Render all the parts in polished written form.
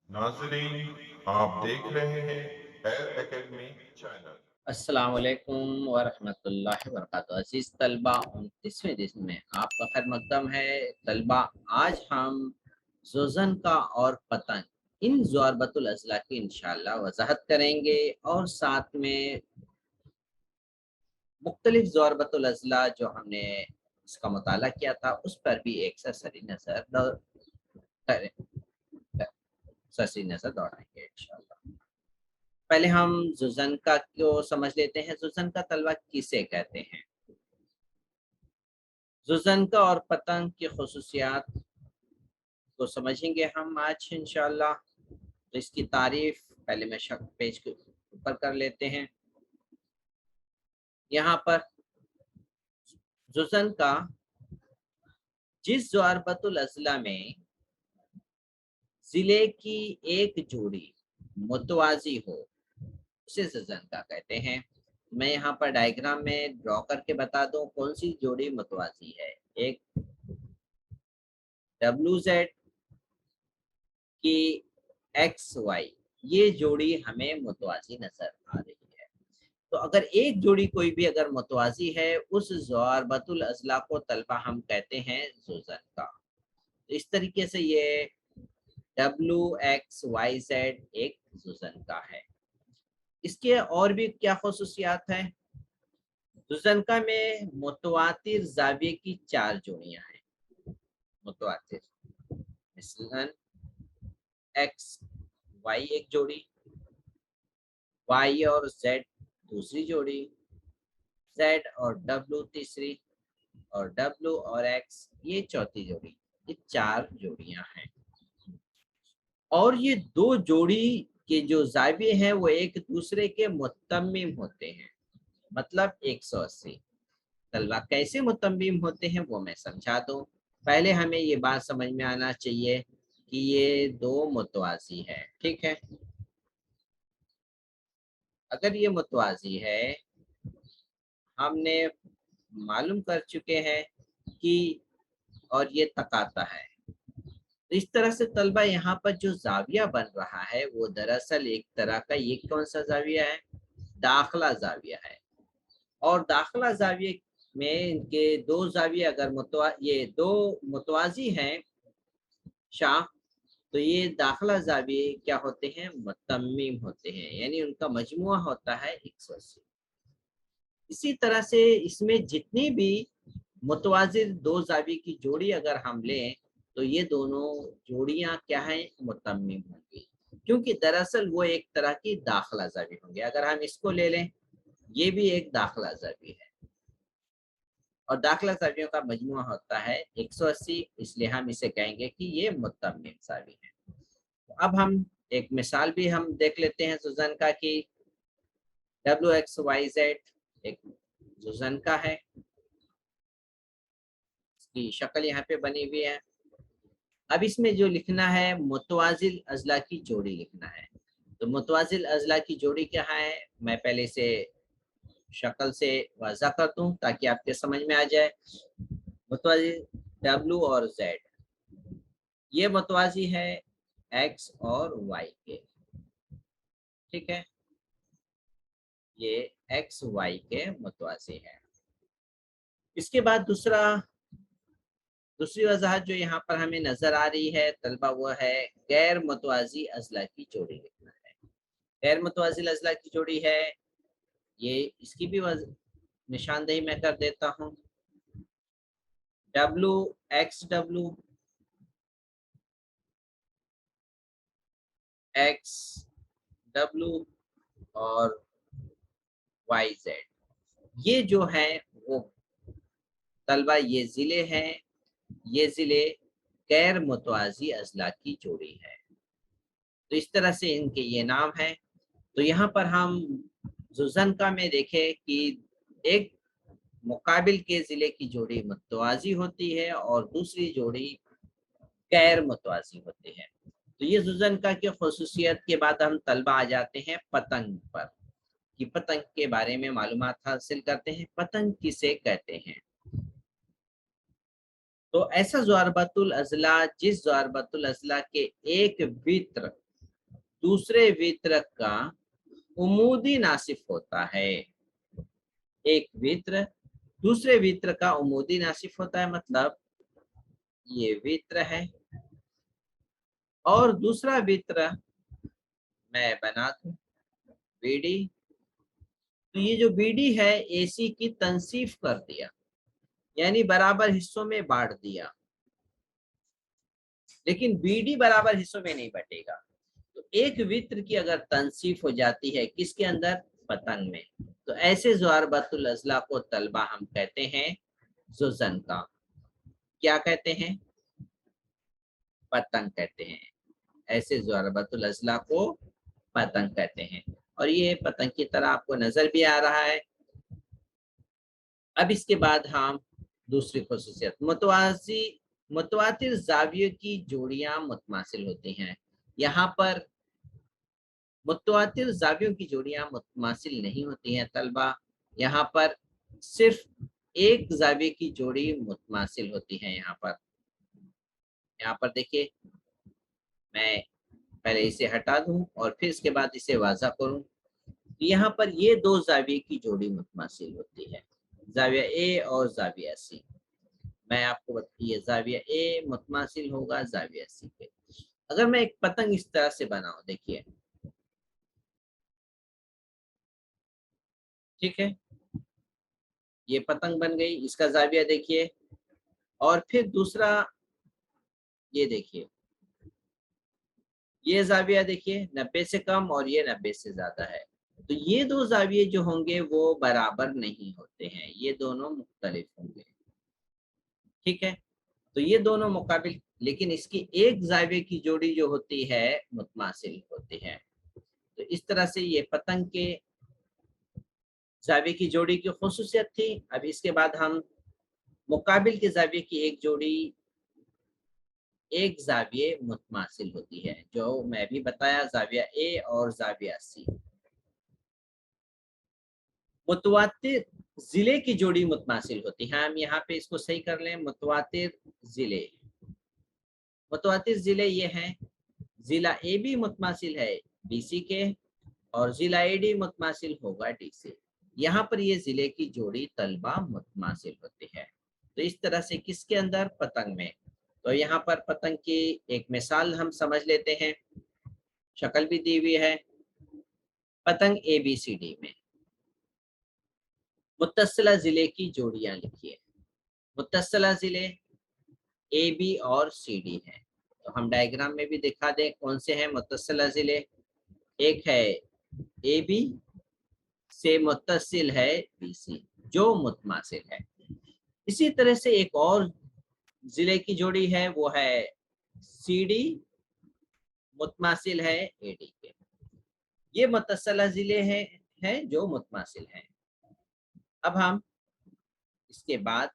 नाजरीन, आप देख रहे हैं एयर एकेडमी चैनल। अस्सलाम वालेकुम वरहमतुल्लाहि वबरकातुहू। अज़ीज़ तलबा, 29वें दिन में आपका खैर मक़दम है। तलबा, आज हम ज़ुज़न का और पतंग इन ज़ुअरबतुल अज़ला की इंशाअल्लाह वज़ाहत करेंगे और साथ में मुख्तलिफ़ ज़ुअरबतुल अज़ला जो हमने इसका मुताला किया था उस पर भी एक सरसरी नज़र करें सरसरी नज़र दौड़ाएंगे इंशाअल्लाह। पहले हम ज़ुज़न को समझ लेते हैं। ज़ुज़न तलबा किसे कहते हैं? ज़ुज़न और पतंग की ख़ुसूसियात को समझेंगे हम आज इंशाअल्लाह। तो इसकी तारीफ़ पहले मैं शक पेज के ऊपर कर लेते हैं। यहाँ पर ज़ुज़न का जिस ज़ुअरबतुल अज़ला में ज़िले की एक जोड़ी मुतवाज़ी हो उसे ज़ुज़न का कहते हैं। मैं यहाँ पर डायग्राम में ड्रॉ करके बता दूँ कौन सी जोड़ी मुतवाज़ी है। एक WZ की XY, ये जोड़ी हमें मुतवाज़ी नज़र आ रही है। तो अगर एक जोड़ी कोई भी अगर मुतवाज़ी है उस ज़ुअरबतुल अज़ला को तलबा हम कहते हैं ज़ुज़न का। तो इस तरीके से ये WXYZ एक ज़ुज़न का है। इसके और भी क्या ख़ुसूसियात हैं? ज़ुज़न में मुतवातिर ज़ाविये की 4 जोड़ियाँ हैं। मुतवातिर मिसलन XY एक जोड़ी, Y और Z दूसरी जोड़ी, Z और W तीसरी और W और X ये चौथी जोड़ी। ये 4 जोड़ियां हैं और ये दो जोड़ी के जो ज़ाविये हैं वो एक दूसरे के मुत्तम्मिम होते हैं, मतलब 180। तलबा कैसे मुत्तम्मिम होते हैं वो मैं समझा दूं। पहले हमें ये बात समझ में आना चाहिए कि ये दो मुतवाज़ी है, ठीक है। अगर ये मुतवाज़ी है, हमने मालूम कर चुके हैं कि और ये तकाता है। तो इस तरह से तलबा यहाँ पर जो ज़ाविया बन रहा है वो दरअसल एक तरह का ये कौन सा ज़ाविया है? दाखिला ज़ाविया है। और दाखिला ज़ाविये में इनके दो ज़ाविये अगर ये दो मुतवाज़ी हैं शाख, तो ये दाखिला ज़ाविये क्या होते हैं? मुत्तम्मिम होते हैं, यानी उनका मजमुआ होता है 180। इसी तरह से इसमें जितनी भी मुतवाज़िर दो ज़ाविये की जोड़ी अगर हम लें तो ये दोनों जोड़ियां क्या हैं? मुतम्मिम होंगी, क्योंकि दरअसल वो एक तरह की दाखिला ज़ावी होंगे। अगर हम इसको ले लें, ये भी एक दाखिला ज़ावी है और दाखिला ज़ावियों का मजमुआ होता है 180, इसलिए हम इसे कहेंगे कि ये मुतम्मिम ज़ावी है। तो अब हम एक मिसाल भी हम देख लेते हैं ज़ुज़न का कि WXYZ एक ज़ुज़न का है। इसकी शक्ल यहाँ पे बनी हुई है। अब इसमें जो लिखना है मुतवाज़िल अज़ला की जोड़ी लिखना है। तो मुतवाज़िल अज़ला की जोड़ी क्या है? मैं पहले इसे शक्ल से वाज़ा कर दूँ ताकि आपके समझ में आ जाए। मुतवाज़िल W और Z, ये मुतवाज़ी है X और Y के, ठीक है? ये XY के मुतवाज़ी है। इसके बाद दूसरी वज़ाहत जो यहाँ पर हमें नज़र आ रही है तलबा, वो है गैर मुतवाज़ी अज़ला की जोड़ी लिखना है। गैर मुतवाज़िल अज़ला की जोड़ी है, ये इसकी भी निशानदेही मैं कर देता हूँ। WXW, XW और YZ, ये जो है वो तलबा ये ज़िले हैं, ये ज़िले गैर मुतवाज़ी अज़ला की जोड़ी है। तो इस तरह से इनके ये नाम हैं। तो यहाँ पर हम ज़ुज़न में देखें कि एक मुकाबिल के ज़िले की जोड़ी मुतवाज़ी होती है और दूसरी जोड़ी गैर मुतवाज़ी होती है। तो ये ज़ुज़न की ख़ुसूसियत के बाद हम तलबा आ जाते हैं पतंग पर, कि पतंग के बारे में मालूमात हासिल करते हैं। पतंग किसे कहते हैं? तो ऐसा ज़ुअरबतुल अज़ला जिस ज़ुअरबतुल अज़ला के एक वित्र दूसरे वितरक का उमूदी नासिफ होता है। एक वित्र दूसरे वित्र का उमूदी नासिफ होता है, मतलब ये वित्र है और दूसरा वित्र मैं बना दूं बीडी, तो ये जो बीडी है एसी की तंसीफ कर दिया, यानी बराबर हिस्सों में बांट दिया, लेकिन बीडी बराबर हिस्सों में नहीं बटेगा। तो एक वित्र की अगर तंसीफ हो जाती है किसके अंदर, पतंग में, तो ऐसे ज़ुअरबतुल अज़ला को तलबा हम कहते हैं जुज़न का। क्या कहते हैं, पतंग कहते हैं। ऐसे ज़ुअरबतुल अज़ला को पतंग कहते हैं। और ये पतंग की तरह आपको नजर भी आ रहा है। अब इसके बाद हम दूसरी खुसूसियत, मुतवातिर जावियों की जोड़ियां मुतमासिल होती हैं। यहाँ पर मुतवातिर जावियों की जोड़ियां मुतमासिल नहीं होती हैं तलबा, यहाँ पर सिर्फ एक जाविये की जोड़ी मुतमासिल होती है। यहाँ पर देखिए, मैं पहले इसे हटा दूं और फिर इसके बाद इसे वाज़ा करूं। यहाँ पर ये दो जाविये की जोड़ी मुतमासिल होती है, जाविया ए और जाविया सी। मैं आपको बताइए, जाविया ए मुतमासिल होगा जाविया सी पे। अगर मैं एक पतंग इस तरह से बनाऊं, देखिए, ठीक है, ये पतंग बन गई, इसका जाविया देखिए, और फिर दूसरा ये देखिए, ये जाविया देखिए 90 से कम और ये 90 से ज्यादा है। तो ये दो जाविये जो होंगे वो बराबर नहीं होते हैं, ये दोनों मुख्तलिफ होंगे, ठीक है। तो ये दोनों मुकाबिल, लेकिन इसकी एक जाविये की जोड़ी जो होती है मुतमासिल होती है। तो इस तरह से ये पतंग के जाविये की जोड़ी की खुसूसियत थी। अब इसके बाद हम मुकाबिल के जाविये की एक जाविये मुतमासिल होती है, जो मैं भी बताया, जाविया ए और जाविया सी। मुतवातिर जिले की जोड़ी मुतमासिल होती है। हम यहाँ पे इसको सही कर लें, मुतवातिर जिले ये हैं, जिला ए भी मुतमासिल है बीसी के और जिला ए डी मुतमासिल होगा डी से। यहाँ पर ये जिले की जोड़ी तलबा मुतमासिल होती है। तो इस तरह से किसके अंदर, पतंग में। तो यहाँ पर पतंग की एक मिसाल हम समझ लेते हैं, शक्ल भी दी हुई है। पतंग ए बी सी डी में मुत्तसिला जिले की जोड़ियां लिखिए। मुत्तसिला जिले ए बी और सी डी है। तो हम डायग्राम में भी दिखा दें कौन से हैं मुत्तसिला जिले। एक है ए बी से मुत्तसिल है बी सी, जो मुतमासिल है। इसी तरह से एक और जिले की जोड़ी है, वो है सी डी मुतमासिल है ए डी के। ये मुत्तसिला जिले हैं जो मुतमासिल हैं। अब हम इसके बाद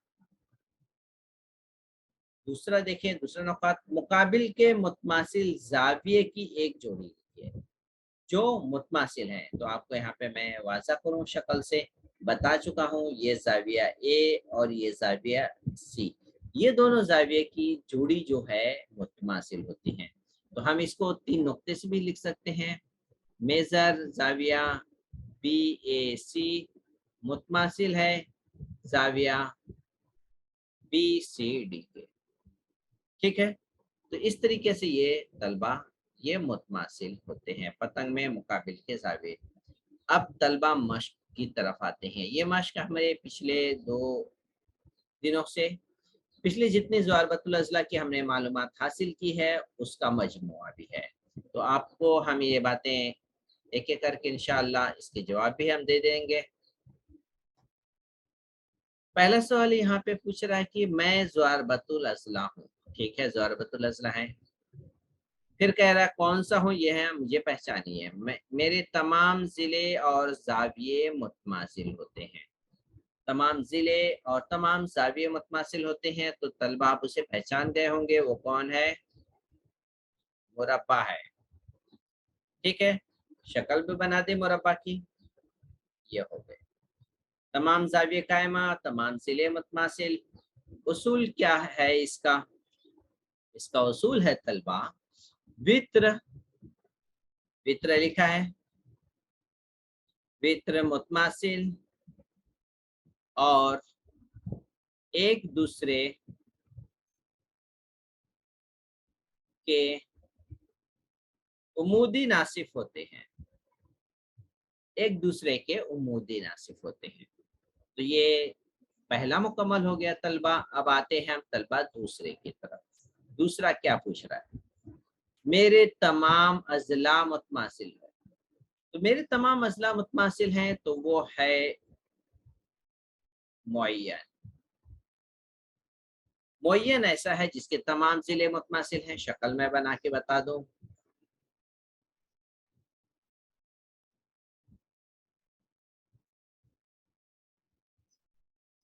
दूसरा देखें, दूसरा नुकात, मुकाबिल के मुतमासिल जाविये की एक जोड़ी लिखिए जो मुतमासिल है। तो आपको यहाँ पे मैं वाज़ा करूँ, शक्ल से बता चुका हूँ, ये जाविया ए और ये जाविया सी, ये दोनों जाविये की जोड़ी जो है मुतमासिल होती है। तो हम इसको 3 नुक्ते से भी लिख सकते हैं। मेजर जाविया बी ए सी मुतमासिल है जाविया बी सी डी के, ठीक है। तो इस तरीके से ये तलबा ये मुतमासिल होते हैं पतंग में मुकाबिल के जाविये। अब तलबा मश्क की तरफ आते हैं। ये मश्क हमारे पिछले 2 दिनों से, पिछले जितनी ज़ुअरबतुल अज़ला की हमने मालूमात हासिल की है उसका मजमुआ भी है। तो आपको हम ये बातें एक एक करके इंशाअल्लाह इसके जवाब भी हम दे देंगे। पहला सवाल यहाँ पे पूछ रहा है कि मैं ज़ुअरबतुल अज़ला हूँ, ठीक है, ज़ुअरबतुल अज़ला है। फिर कह रहा है कौन सा हूँ, ये है, मुझे पहचानिए। मेरे तमाम जिले और जाविये मुतमासिल होते हैं। तमाम जिले और तमाम जाविये मुतमासिल होते हैं। तो तलबा आप उसे पहचान गए होंगे, वो कौन है, मुरब्बा है, ठीक है। शक्ल भी बना दे मुरब्बा की, ये हो गए तमाम जाविये कायमा, तमाम जिले मुतमासिल। उसूल क्या है इसका, इसका उसूल है तलबा, वित्र वित्र लिखा है, वित्र मुतमासिल और एक दूसरे के उमूदी नासिफ होते हैं, एक दूसरे के उमूदी नासिफ होते हैं। तो ये पहला मुकम्मल हो गया तलबा। अब आते हैं हम तलबा दूसरे की तरफ। दूसरा क्या पूछ रहा है? मेरे तमाम अजला मुतमासिल है। तो मेरे तमाम अजला मुतमासिल हैं, तो वो है मुअय्यन। मुअय्यन ऐसा है जिसके तमाम जिले मुतमासिल हैं। शक्ल मैं बना के बता दूं।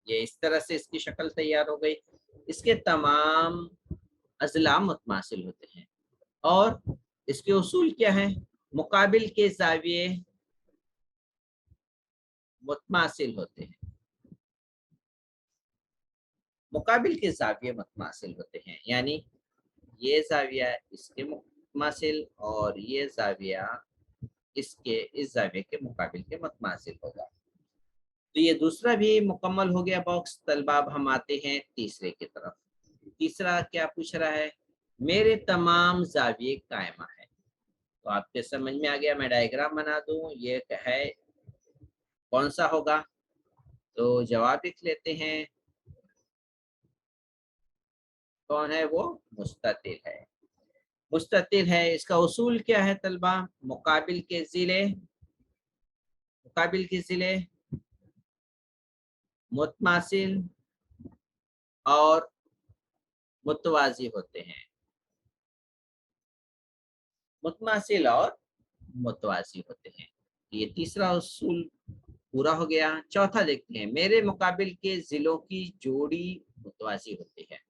ये इस तरह से इसकी शक्ल तैयार हो गई। इसके तमाम अजला मुतमासिल होते हैं और इसके उसूल क्या है? मुकाबिल के जाविये मुतमासिल होते हैं, मुकाबिल के जाविये मुतमासिल होते हैं, यानी ये जाविया इसके मुतमासिल और ये जाविया इसके इस जाविये के मुकाबिल के मुतमासिल होगा। तो ये दूसरा भी मुकम्मल हो गया बॉक्स। तलबा अब हम आते हैं तीसरे की तरफ। तीसरा क्या पूछ रहा है? मेरे तमाम जाविये कायमा है। तो आपके समझ में आ गया। मैं डायग्राम बना दूं, ये है कौन सा होगा? तो जवाब लिख लेते हैं। कौन है वो? मुस्ततिल है। मुस्ततिल है। इसका उसूल क्या है तलबा? मुकाबिल के जिले, मुकाबिल के जिले मुतमासिल और मुतवाजी होते हैं, मुतमासिल और मुतवाजी होते हैं। ये तीसरा उसूल पूरा हो गया। चौथा देखते हैं। मेरे मुकाबिल के जिलों की जोड़ी मुतवाजी होती है।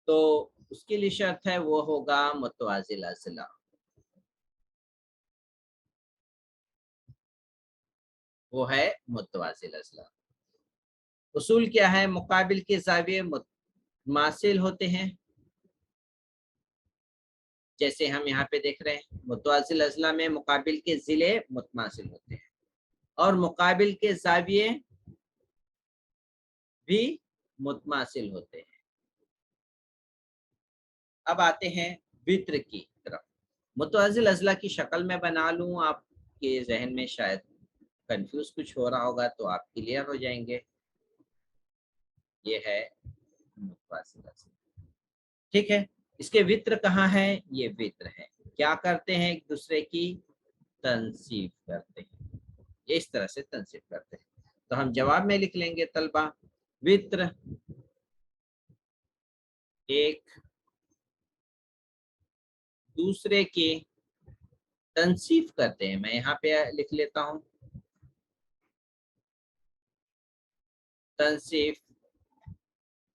तो उसके लिए शर्त है वो होगा मुतवाजिल अज़ला। वो है मुतवाजिल अज़ला। उसूल क्या है? मुकाबिल के जाविये मुतमासिल होते हैं, जैसे हम यहाँ पे देख रहे हैं। मुतवाजिल अज़ला में मुकाबिल के जिले मुतमासिल होते हैं और मुकाबिल के जाविये भी मुतमासिल होते हैं। अब आते हैं वित्र की तरफ। मुतवाजिल अज़ला की शक्ल में बना लूं, आपके जहन में शायद कंफ्यूज कुछ हो रहा होगा तो आप क्लियर हो जाएंगे। ये है मुतवाजिल अज़ला, ठीक है। इसके वित्र कहाँ है? ये वित्र है। क्या करते हैं? एक दूसरे की तनसीब करते हैं। ये इस तरह से तनसीब करते हैं। तो हम जवाब में लिख लेंगे तलबा, वित्र एक दूसरे की तनसीब करते हैं। मैं यहाँ पे लिख लेता हूँ, तनसीब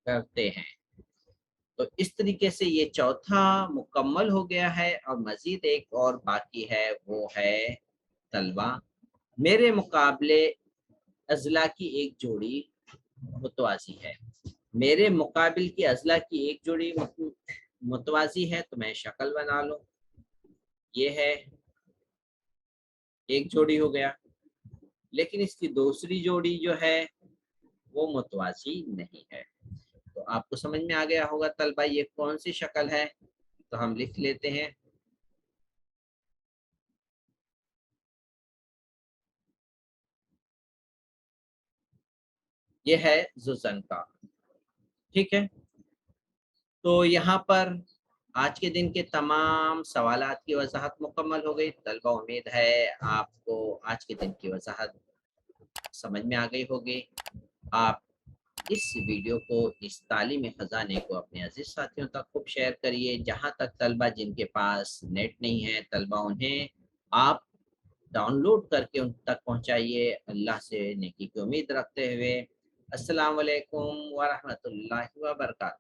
करते हैं। तो इस तरीके से ये चौथा मुकम्मल हो गया है और मजीद एक और बाकी है, वो है तलबा मेरे मुकाबले अजला की एक जोड़ी मुतवाजी है। मेरे मुकाबिल की अजला की एक जोड़ी मुतवाजी है। तो मैं शक्ल बना लूं, ये है एक जोड़ी हो गया, लेकिन इसकी दूसरी जोड़ी जो है वो मुतवाजी नहीं है। तो आपको समझ में आ गया होगा तलबा ये कौन सी शक्ल है। तो हम लिख लेते हैं, ये है जुजन का, ठीक है। तो यहाँ पर आज के दिन के तमाम सवालात की वजाहत मुकम्मल हो गई तलबा। उम्मीद है आपको आज के दिन की वजाहत समझ में आ गई होगी। आप इस वीडियो को, इस तालीमी खजाने को अपने अजीज साथियों तक खूब शेयर करिए। जहाँ तक तलबा जिनके पास नेट नहीं है तलबा, उन्हें आप डाउनलोड करके उन तक पहुँचाइए। अल्लाह से नेकी की उम्मीद रखते हुए अस्सलाम वालेकुम व रहमतुल्लाहि व बरकातहू।